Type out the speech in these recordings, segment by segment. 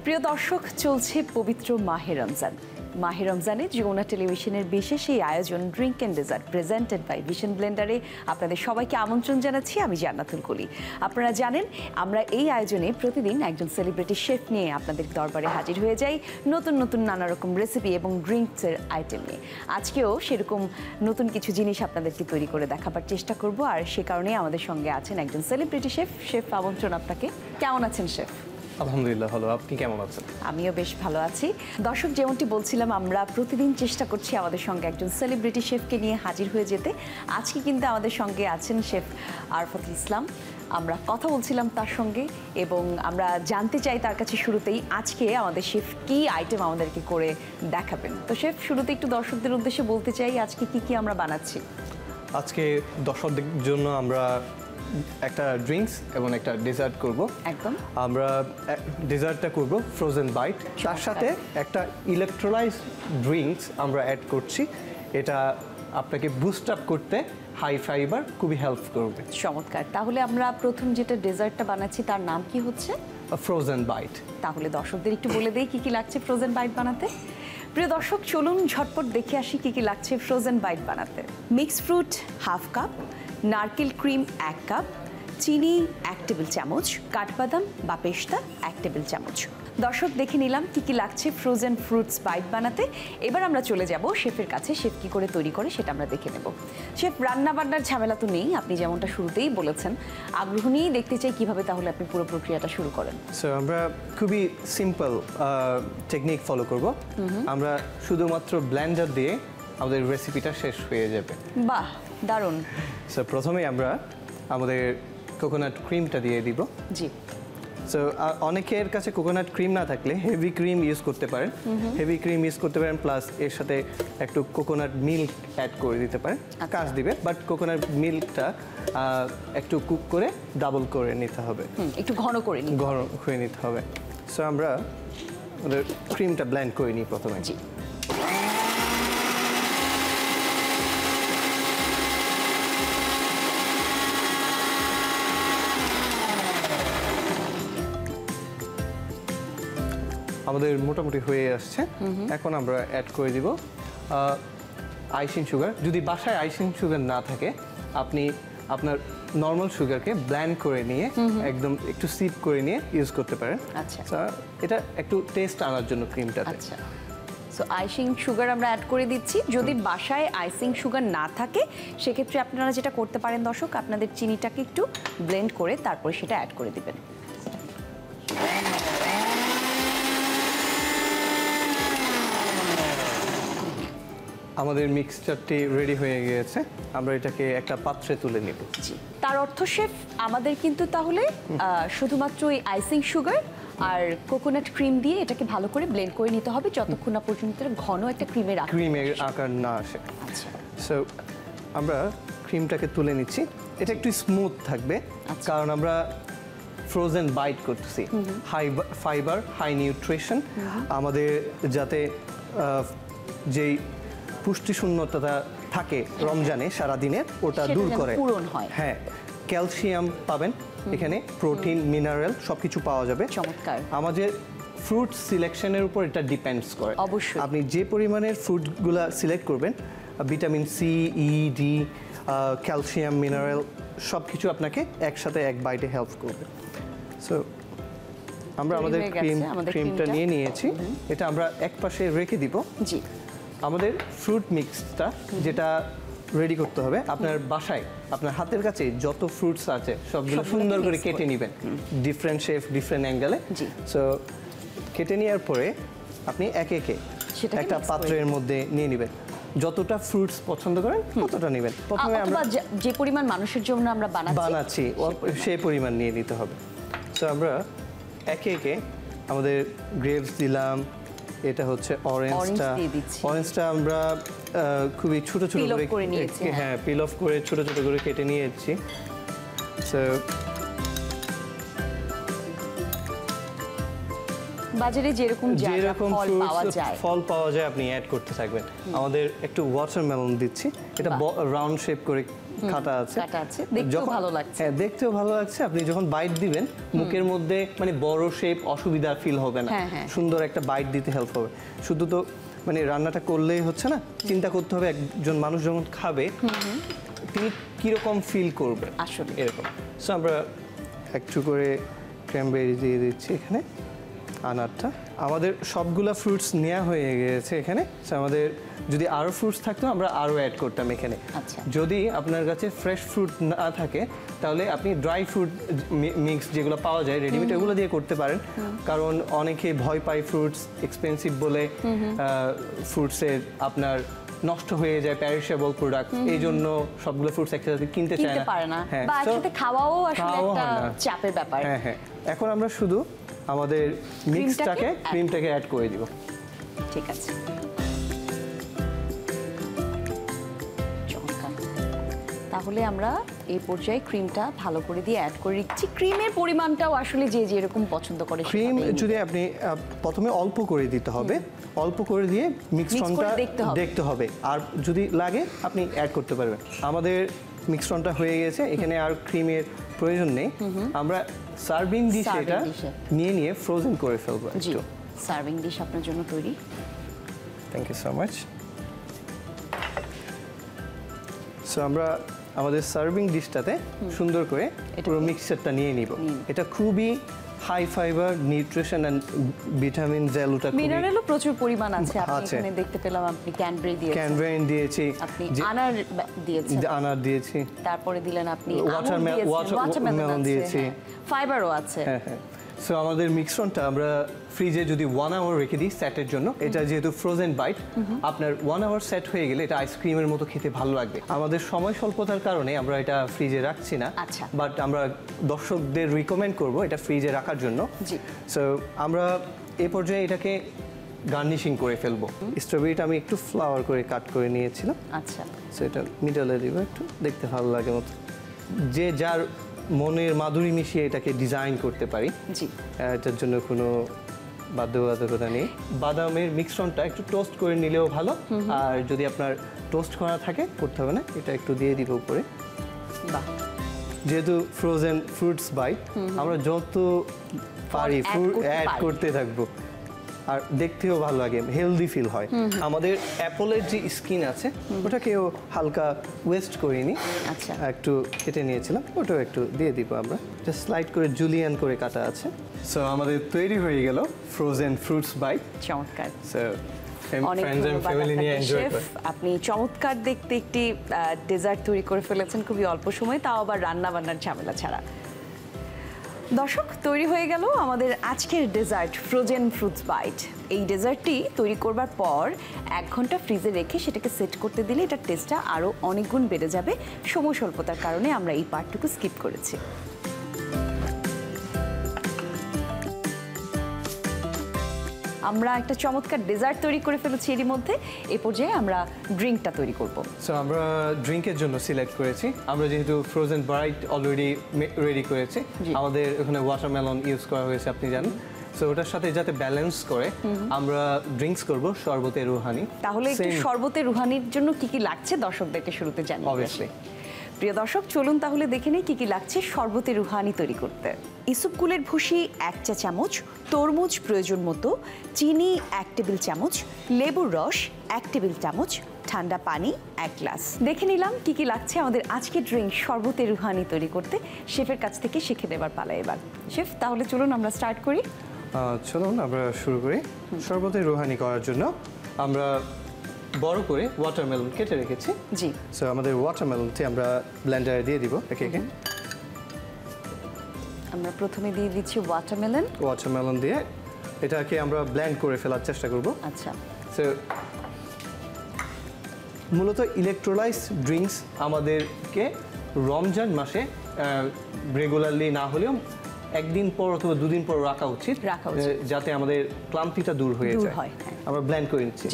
প্রিয় দর্শক, চলছে পবিত্র মাহে রমজান। মাহে রমজানে যমুনা টেলিভিশনের বিশেষ এই আয়োজন drink and dessert presented by Vision ব্লেন্ডারে আপনাদের সবাইকে আমন্ত্রণ জানাচ্ছি। আমি জান্নাতুল কলি। আপনারা জানেন আমরা এই আয়োজনে প্রতিদিন একজন সেলিব্রিটি শেফ নিয়ে আপনাদের দরবারে হাজির হয়ে যাই নতুন নতুন নানা রকম রেসিপি এবং ড্রিঙ্কসের আইটেম নিয়ে। আজকেও সেরকম নতুন কিছু জিনিস আপনাদেরকে তৈরি করে দেখাবার চেষ্টা করব, আর সে কারণে আমাদের সঙ্গে আছেন একজন সেলিব্রিটি শেফ। শেফ, আমন্ত্রণ আপনাকে। কেমন আছেন শেফ? আলহামদুলিল্লাহ ভালো, আপনি কেমন আছেন? আমিও বেশ ভালো আছি। দর্শক, যেমনটি বলছিলাম, আমরা প্রতিদিন চেষ্টা করছি আমাদের সঙ্গে একজন সেলিব্রিটি শেফকে নিয়ে হাজির হয়ে যেতে। আজকে কিন্তু আমাদের সঙ্গে আছেন শেফ আরফাতুল ইসলাম। আমরা কথা বলছিলাম তার সঙ্গে এবং আমরা জানতে চাই তার কাছে শুরুতেই আজকে আমাদের শেফ কি আইটেম আমাদেরকে করে দেখাবেন। তো শেফ, শুরুতে একটু দর্শকদের উদ্দেশ্যে বলতে চাই আজকে কি কি আমরা বানাচ্ছি। আজকে দর্শকদের জন্য আমরা একটা ড্রিঙ্কস এবং একটা ডেজার্ট করব। একদম, আমরা ডেজার্টটা করব ফ্রোজেন বাইট, তার সাথে একটা ইলেকট্রোলাইজ ড্রিঙ্কস আমরা অ্যাড করছি। এটা আপনাকে বুস্ট আপ করতে হাই ফাইবার খুবই হেল্প করবে। চমৎকার। তাহলে আমরা প্রথম যেটা ডেজার্টটা বানাচ্ছি তার নাম কি হচ্ছে? Frozen bite. তাহলে দর্শকদের একটু বলে দেই কি কি লাগছে ফ্রোজেন বাইট বানাতে। প্রিয় দর্শক, চলুন ঝটপট দেখে আসি কি কি লাগছে ফ্রোজেন বাইট বানাতে। মিক্স ফ্রুট হাফ কাপ, নারকেল ক্রিম 1 কাপ, চিনি 1 টেবিল চামচ, কাঠবাদাম বা পেস্তা 1 টেবিল চামচ। দর্শক, দেখে নিলাম কি কি লাগছে ফ্রোজেন ফ্রুটস বাইট বানাতে। এবার আমরা চলে যাব শেফের কাছে। শেফ কি করে তৈরি করে সেটা আমরা দেখে নেব। শেফ, রান্না বান্নার ঝামেলা তো নেই, আপনি যেমনটা শুরুতেই বলেছেন। আগ্রহ নিয়েই দেখতে চাই কিভাবে তাহলে আপনি পুরো প্রক্রিয়াটা শুরু করেন। সো আমরা খুবই সিম্পল টেকনিক ফলো করব। আমরা শুধুমাত্র ব্লেন্ডার দিয়ে আমাদের রেসিপিটা শেষ হয়ে যাবে। বাহ, দারুণ। সো প্রথমে আমরা আমাদের কোকোনাট ক্রিমটা দিয়ে দিব। জি। সো অনেকের কাছে কোকোনাট ক্রিম না থাকলে হেভি ক্রিম ইউজ করতে পারেন। হেভি ক্রিম ইউজ করতে পারেন, প্লাস এর সাথে একটু কোকোনাট মিল্ক অ্যাড করে দিতে পারেন, কাজ দিবে। বাট কোকোনাট মিল্কটা একটু কুক করে ডাবল করে নিতে হবে, একটু ঘন করে নিই, ঘন করে নিতে হবে। সো আমরা আমাদের ক্রিমটা ব্লেন্ড করে নিই প্রথমে। জি। আমাদের মোটামুটি হয়ে আসছে। এখন আমরা অ্যাড করে দিব আইসিং সুগার। যদি বাসায় আইসিং সুগার না থাকে, আপনি আপনার নর্মাল সুগারকে ব্লেন্ড করে নিয়ে একদম একটু সিপ করে নিয়ে ইউজ করতে পারেন। আচ্ছা, এটা একটু টেস্ট আনার জন্য ক্রিমটাতে। আচ্ছা। সো আইসিং সুগার আমরা অ্যাড করে দিচ্ছি। যদি বাসায় আইসিং সুগার না থাকে সেক্ষেত্রে আপনারা যেটা করতে পারেন দর্শক, আপনাদের চিনিটাকে একটু ব্লেন্ড করে তারপরে সেটা অ্যাড করে দিবেন। আমাদের মিক্সচারটি রেডি হয়ে গিয়েছে। আমরা এটাকে একটা পাত্রে তুলে নেব। জি। তার অর্থ শেফ, আমাদের কিন্তু তাহলে শুধুমাত্র ওই আইসিং সুগার আর কোকোনাট ক্রিম দিয়ে এটাকে ভালো করে ব্লেন্ড করে নিতে হবে যতক্ষণ না পর্যন্ত ঘন একটা ক্রিমের আকার না আসে। আচ্ছা। সো আমরা ক্রিমটাকে তুলে নিচ্ছি। এটা একটু স্মুথ থাকবে, কারণ আমরা ফ্রোজেন বাইট করতেছি। হাই ফাইবার, হাই নিউট্রিশন, আমাদের যাতে যেই পুষ্টিশূন্যতা থাকে রমজানে সারাদিনের, ওটা দূর করে। হ্যাঁ, ক্যালসিয়াম পাবেন এখানে, প্রোটিন, মিনারেল সবকিছু পাওয়া যাবে। চমৎকার। আমাদের ফ্রুট সিলেকশনের উপর এটা ডিপেন্ডস করে। অবশ্যই আপনি যে পরিমাণের ফ্রুটগুলা সিলেক্ট করবেন, ভিটামিন সি, ই, ডি, ক্যালসিয়াম, মিনারেল সবকিছু আপনাকে একসাথে এক বাইটে হেল্প করবে। সো আমরা আমাদের ক্রিমটা নিয়ে নিয়েছি। এটা আমরা এক পাশে রেখে দিব। জি। আমাদের ফ্রুট মিক্সটা যেটা রেডি করতে হবে, আপনার বাসায় আপনার হাতের কাছে যত ফ্রুটস আছে সবগুলো সুন্দর করে কেটে নেবেন, ডিফারেন্ট শেপ, ডিফারেন্ট অ্যাঙ্গেলে। সো কেটে নেওয়ার পরে আপনি একে একে একটা পাত্রের মধ্যে নিয়ে নেবেন। যতটা ফ্রুটস পছন্দ করেন ততটা নেবেন। প্রথমে আমরা যে পরিমাণ মানুষের জন্য আমরা বানাচ্ছি সেই পরিমাণ নিয়ে নিতে হবে। সো আমরা একে একে আমাদের গ্রেপস দিলাম। এটা হচ্ছে অরেঞ্জটা আমরা খুবই ছোট ছোট করে নিয়েছি। হ্যাঁ, পিল অফ করে ছোট ছোট করে কেটে নিয়েছি। সো বাজারে যেরকম ফল পাওয়া যায় আপনি অ্যাড করতে থাকবেন। আমাদের একটু ওয়াটারমেলন দিচ্ছি। এটা রাউন্ড শেপ করে কাটা আছে, দেখতেও ভালো লাগছে। হ্যাঁ, দেখতেও ভালো লাগছে। আপনি যখন বাইট দিবেন মুখের মধ্যে মানে বড় শেপ অসুবিধা ফিল হবে না, সুন্দর একটা বাইট দিতে হেল্প হবে। শুধু তো মানে রান্নাটা করলেই হচ্ছে না, চিন্তা করতে হবে একজন মানুষ যখন খাবে তিনি কিরকম ফিল করবে আসলে এরকম। সো আমরা একটু করে ক্র্যানবেরি দিয়ে দিচ্ছি এখানে, আনারটা। আমাদের সবগুলা ফ্রুটস নেওয়া হয়ে গেছে এখানে। সো আমাদের যদি আরও ফ্রুটস থাকতো আমরা আরও অ্যাড করতাম এখানে। যদি আপনার কাছে ফ্রেশ ফ্রুট না থাকে তাহলে আপনি ড্রাই ফ্রুট মিক্স যেগুলো পাওয়া যায় রেডিমেড এগুলো দিয়ে করতে পারেন, কারণ অনেকে ভয় পায় ফ্রুটস এক্সপেন্সিভ বলে, ফ্রুটসের আপনার নষ্ট হয়ে যায়, প্যারিশেবল প্রোডাক্ট, এই জন্য সবগুলো ফ্রুটস একসাথে কিনতে চায় না, হ্যাঁ, বা একসাথে খাওয়াও আসলে একটা চাপের ব্যাপার। হ্যাঁ হ্যাঁ, এখন আমরা শুধু আমাদের ক্রিমটাকে অ্যাড করে দিব। ঠিক আছে, তাহলে আমরা এই পর্যায়ে ক্রিমটা ভালো করে দিয়ে অ্যাড করে দিচ্ছি। ক্রিমের পরিমাণটাও আসলে যে যেরকম পছন্দ করে, ক্রিম যদি আপনি প্রথমে অল্প করে দিতে হবে, অল্প করে দিয়ে মিক্সচারটা দেখতে হবে, আর যদি লাগে আপনি অ্যাড করতে পারবেন। আমাদের মিক্সচারটা হয়ে গেছে, এখানে আর ক্রিমের প্রয়োজন নেই। আমরা সার্ভিং ডিশে এটা নিয়ে ফ্রোজেন করে ফেলবো। জি, সার্ভিং ডিশ আপনার জন্য তৈরি। Thank you so much. So আমরা আমাদের সার্ভিং ডিশটাতে সুন্দর করে পুরো মিক্সচারটা নিয়ে নিব। এটা খুবই high fibre, nutrition and vitamin জেলুটা, মিনারেলও প্রচুর পরিমাণ আছে। আপনি এখানে দেখতে পেলাম আপনি ক্যানবেরি দিয়েছি, আপনি আনার দিয়েছি, তারপরে দিলেন আপনি ওয়াটারমেলন দিয়েছি, ফাইবারও আছে। হ্যাঁ হ্যাঁ। সো আমাদের মিক্সচারটা আমরা ফ্রিজে যদি 1 আওয়ার রেখে দিই সেটের জন্য, এটা যেহেতু ফ্রোজেন বাইট, আপনার 1 আওয়ার সেট হয়ে গেলে এটা আইসক্রিমের মতো খেতে ভালো লাগবে। আমাদের সময় স্বল্পতার কারণে আমরা এটা ফ্রিজে রাখছি না, বাট আমরা দর্শকদের রিকমেন্ড করব এটা ফ্রিজে রাখার জন্য। সো আমরা এই পর্যায়ে এটাকে গার্নিশিং করে ফেলবো। স্ট্রবেরিটা আমি একটু ফ্লাওয়ার করে কাট করে নিয়েছিলাম। আচ্ছা, সো এটা মিডলে দিব, একটু দেখতে ভালো লাগে মতো, যে যার মনের মাধুরী মিশিয়ে এটাকে ডিজাইন করতে পারি। জি, এটার জন্য কোনো বাধ্যবাধকতা নেই। বাদামের মিক্সচারটা একটু টোস্ট করে নিলেও ভালো, আর যদি আপনার টোস্ট করা থাকে করতে হবে না, এটা একটু দিয়ে দিব উপরে। বাহ, যেহেতু ফ্রোজেন ফ্রুটস বাইট, আমরা যত পারি ফ্রুট অ্যাড করতে থাকবো, আর দেখতেও ভালো লাগে, হেলদি ফিল হয়। আমাদের অ্যাপলের যে স্কিন আছে ওটাকেও হালকা ওয়েস্ট করিনি, আচ্ছা, একটু কেটে নিয়েছিলাম, ওটাও একটু দিয়ে দিব আমরা, জাস্ট স্লাইড করে জুলিয়ান করে কাটা আছে। সো আমাদের তৈরি হয়ে গেল ফ্রোজেন ফ্রুটস বাইট। চমৎকার। সো ফ্রেন্ডস এন্ড ফ্যামিলি নিয়ে এনজয় করুন। আপনি চমৎকার দেখতে একটি ডেজার্ট তৈরি করে ফেলেছেন খুবই অল্প সময়ে, তাও আবার রান্না বান্নার ঝামেলা ছাড়া। দর্শক, তৈরি হয়ে গেল আমাদের আজকের ডেজার্ট ফ্রোজেন ফ্রুটস বাইট। এই ডেজার্টটি তৈরি করবার পর 1 ঘন্টা ফ্রিজে রেখে সেটাকে সেট করতে দিলে এটার টেস্টটা আরও অনেক গুণ বেড়ে যাবে। সময় স্বল্পতার কারণে আমরা এই পার্টটুকু স্কিপ করেছি। আমরা একটা চমৎকার ডেজার্ট তৈরি করে ফেলেছি, এরই মধ্যে এই পর্যায়ে আমরা ড্রিঙ্কটা তৈরি করব। সো আমরা ড্রিঙ্কের জন্য সিলেক্ট করেছি, আমরা যেহেতু ফ্রোজেন বাইট অলরেডি রেডি করেছি, আমাদের ওখানে ওয়াটারমেলন ইউজ করা হয়েছে আপনি জানেন। সো ওটার সাথে যাতে ব্যালেন্স করে আমরা ড্রিঙ্কস করব শরবতে রুহানি। তাহলে একটু শরবতে রুহানির জন্য কি কি লাগছে দর্শকদেরকে শুরুতে জানিয়ে অবশ্যই। প্রিয় দর্শক, চলুন তাহলে দেখে নেই কি কি লাগছে শরবতে রুহানি তৈরি করতে। ইসবগুলের ভুসি 1 চা চামচ, তরমুজ প্রয়োজন মতো, চিনি 1 টেবিল চামচ, লেবুর রস 1 টেবিল চামচ, ঠান্ডা পানি 1 গ্লাস। দেখে নিলাম কি কি লাগছে আমাদের আজকের ড্রিঙ্ক শরবতে রুহানি তৈরি করতে। শেফের কাছ থেকে শিখে নেবার পালা এবার। শেফ, তাহলে চলুন আমরা স্টার্ট করি। চলুন আমরা শুরু করি। শরবতে রুহানি করার জন্য আমরা বড় করে ওয়াটারমেলন কেটে রেখেছি। জি, সো আমাদের ওয়াটারমেলনটি আমরা ব্লেন্ডারে দিয়ে দিব একে একে। আমরা প্রথমে দিয়ে দিচ্ছি ওয়াটারমেলন দিয়ে এটাকে আমরা ব্লেন্ড করে ফেলার চেষ্টা করব। আচ্ছা, সো মূলত ইলেকট্রোলাইজ ড্রিঙ্কস আমাদেরকে রমজান মাসে রেগুলারলি না হলেও 1 দিন পর অথবা 2 দিন পর রাখা উচিত, যাতে আমাদের ক্লান্তিটা দূর হয়ে যায়। আমরা ব্লেন্ড করে নিচ্ছি।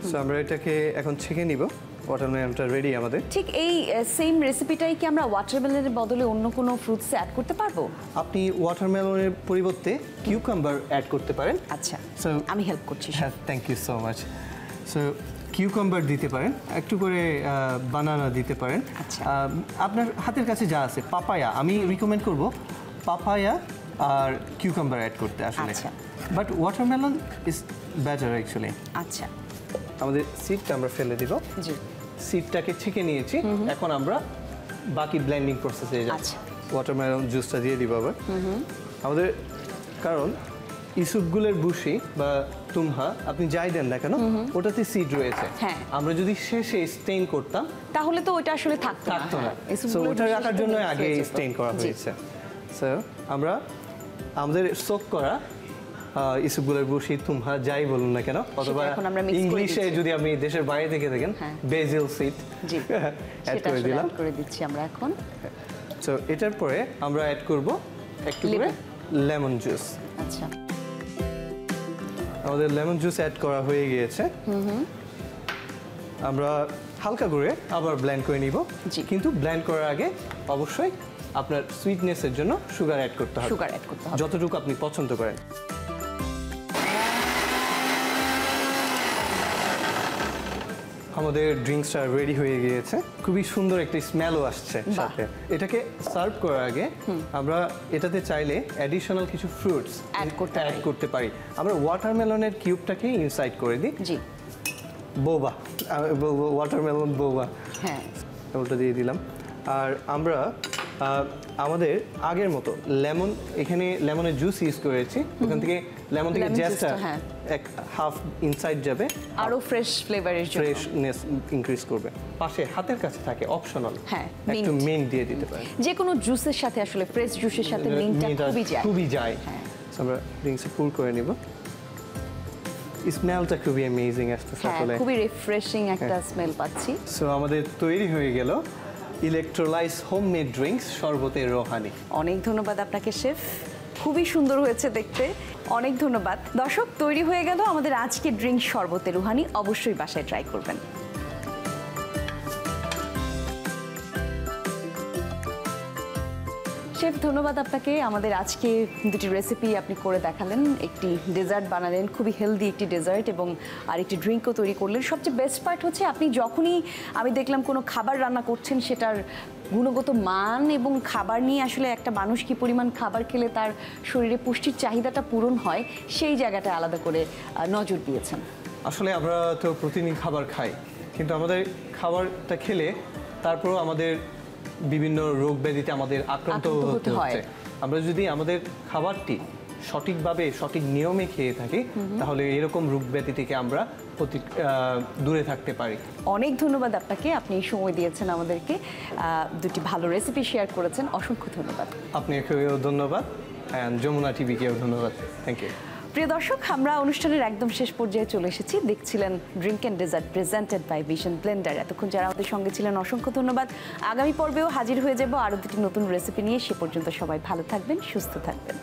সো আমরা এটাকে এখন ছেঁকে নিব। ওয়াটারমেলনটা রেডি আমাদের। ঠিক এই সেম রেসিপিটাই কি আমরা ওয়াটারমেলনের বদলে অন্য কোনো ফ্রুটসে অ্যাড করতে পারবো? আপনি ওয়াটারমেলনের পরিবর্তে কিউকাম্বার অ্যাড করতে পারেন। আচ্ছা, সো আমি হেল্প করছি। হ্যাঁ, thank you so much. So cucumber দিতে পারেন, একটু করে বানানা দিতে পারেন। আচ্ছা। আপনার হাতের কাছে যা আছে, পাপায়া আমি রিকমেন্ড করব পাপায়া আর কিউকাম্বার অ্যাড করতে আসলে। আচ্ছা। But watermelon is better actually. আচ্ছা, আমাদের সিডটা আমরা ফেলে দিব। জি। সিডটাকে ছেঁকে নিয়েছি, এখন আমরা বাকি ব্লেন্ডিং প্রসেসে যাচ্ছি। আচ্ছা। ওয়াটারমেলন জুসটা দিয়ে দিব আবার আমাদের, কারণ ইসুপগুলের বুশি বা তুমহা আপনি যাই দেন না কেন ওটাতে সিড রয়েছে। হ্যাঁ। আমরা যদি শেষে স্টেইন করতাম তাহলে তো ওটা আসলে থাকতো না। সো ওটা রাখার জন্য আগে স্টেইন করা হয়েছে। সো আমরা আমাদের সোক করা ইসুপগুলের বুশি তুমহা যাই বলুন না কেন, অথবা ইংলিশে যদি আপনি দেশের বাইরে থেকে দেখেন বেজিল সিড অ্যাড করে দিলাম, করে দিচ্ছি আমরা এখন। সো এটার পরে আমরা অ্যাড করব একটু করে লেমন জুস। আচ্ছা, আমাদের লেমন জুস অ্যাড করা হয়ে গিয়েছে। আমরা হালকা করে আবার ব্লেন্ড করে নিব, কিন্তু ব্লেন্ড করার আগে অবশ্যই আপনার সুইটনেসের জন্য সুগার অ্যাড করতে হবে। সুগার অ্যাড করতে হবে যতটুকু আপনি পছন্দ করেন। আমাদের ড্রিঙ্কসটা রেডি হয়ে গিয়েছে, খুবই সুন্দর একটি স্মেলও আসছে সাথে। এটাকে সার্ভ করার আগে আমরা এটাতে চাইলে অ্যাডিশনাল কিছু ফ্রুটস অ্যাড করতে পারি। আমরা ওয়াটারমেলনের কিউবটাকে ইনসাইড করে দিই। জি, বোবা, ওয়াটারমেলন বোবা, হ্যাঁ, ওটা দিয়ে দিলাম। আর আমরা আমাদের আগের মতো লেমন, এখানে লেমনের জুস ইউজ করেছি, ওখান থেকে লেমন থেকে জেসটা এক হাফ ইনসাইড যাবে, আরো ফ্রেশ ফ্লেভারের জন্য, ফ্রেশনেস ইনক্রিজ করবে। পাশে হাতের কাছে থাকে অপশনাল, হ্যাঁ, একটু মিন্ট দিয়ে দিতে পারেন। যে কোনো জুসের সাথে আসলে ফ্রেশ জুসের সাথে মিন্টটা খুবই যায়। হ্যাঁ, আমরা ড্রিঙ্কসে পুল করে নিব। স্মেলটা খুবই অ্যামেজিং আসছে আসলে, খুবই রিফ্রেশিং একটা স্মেল পাচ্ছি। সো আমাদের তৈরি হয়ে গেল ইলেকট্রোলাইজ হোমমেড ড্রিঙ্কস শরবতের রোহানি। অনেক ধন্যবাদ আপনাকে শেফ, খুবই সুন্দর হয়েছে দেখতে, অনেক ধন্যবাদ। দর্শক, তৈরি হয়ে গেল আমাদের আজকের ড্রিঙ্ক শরবতের রোহানি, অবশ্যই বাসায় ট্রাই করবেন। শেফ, ধন্যবাদ আপনাকে। আমাদের আজকে দুটি রেসিপি আপনি করে দেখালেন, একটি ডেজার্ট বানালেন, খুবই হেলদি একটি ডেজার্ট, এবং আরেকটি ড্রিঙ্কও তৈরি করলেন। সবচেয়ে বেস্ট পার্ট হচ্ছে আপনি যখনই আমি দেখলাম কোনো খাবার রান্না করছেন, সেটার গুণগত মান এবং খাবার নিয়ে আসলে একটা মানুষ কি পরিমাণ খাবার খেলে তার শরীরে পুষ্টির চাহিদাটা পূরণ হয়, সেই জায়গাটা আলাদা করে নজর দিয়েছেন। আসলে আমরা তো প্রতিদিন খাবার খাই, কিন্তু আমাদের খাবারটা খেলে তারপরও আমাদের বিভিন্ন রোগ ব্যাধিতে আমাদের আক্রান্ত হতে হচ্ছে। আমরা যদি আমাদের খাবারটি সঠিকভাবে সঠিক নিয়মে খেয়ে থাকি, তাহলে এরকম রোগ ব্যাধি থেকে আমরা দূরে থাকতে পারি। অনেক ধন্যবাদ আপনাকে, আপনি সময় দিয়েছেন আমাদেরকে, দুটি ভালো রেসিপি শেয়ার করেছেন, অসংখ্য ধন্যবাদ। আপনাকেও ধন্যবাদ, যমুনা টিভিকেও ধন্যবাদ। Thank you. প্রিয় দর্শক, আমরা অনুষ্ঠানের একদম শেষ পর্যায়ে চলে এসেছি। দেখছিলেন drink and dessert presented by Vision Blender. এতক্ষণ যারা আমাদের সঙ্গে ছিলেন অসংখ্য ধন্যবাদ। আগামী পর্বেও হাজির হয়ে যাব আরও দুটি নতুন রেসিপি নিয়ে। সে পর্যন্ত সবাই ভালো থাকবেন, সুস্থ থাকবেন।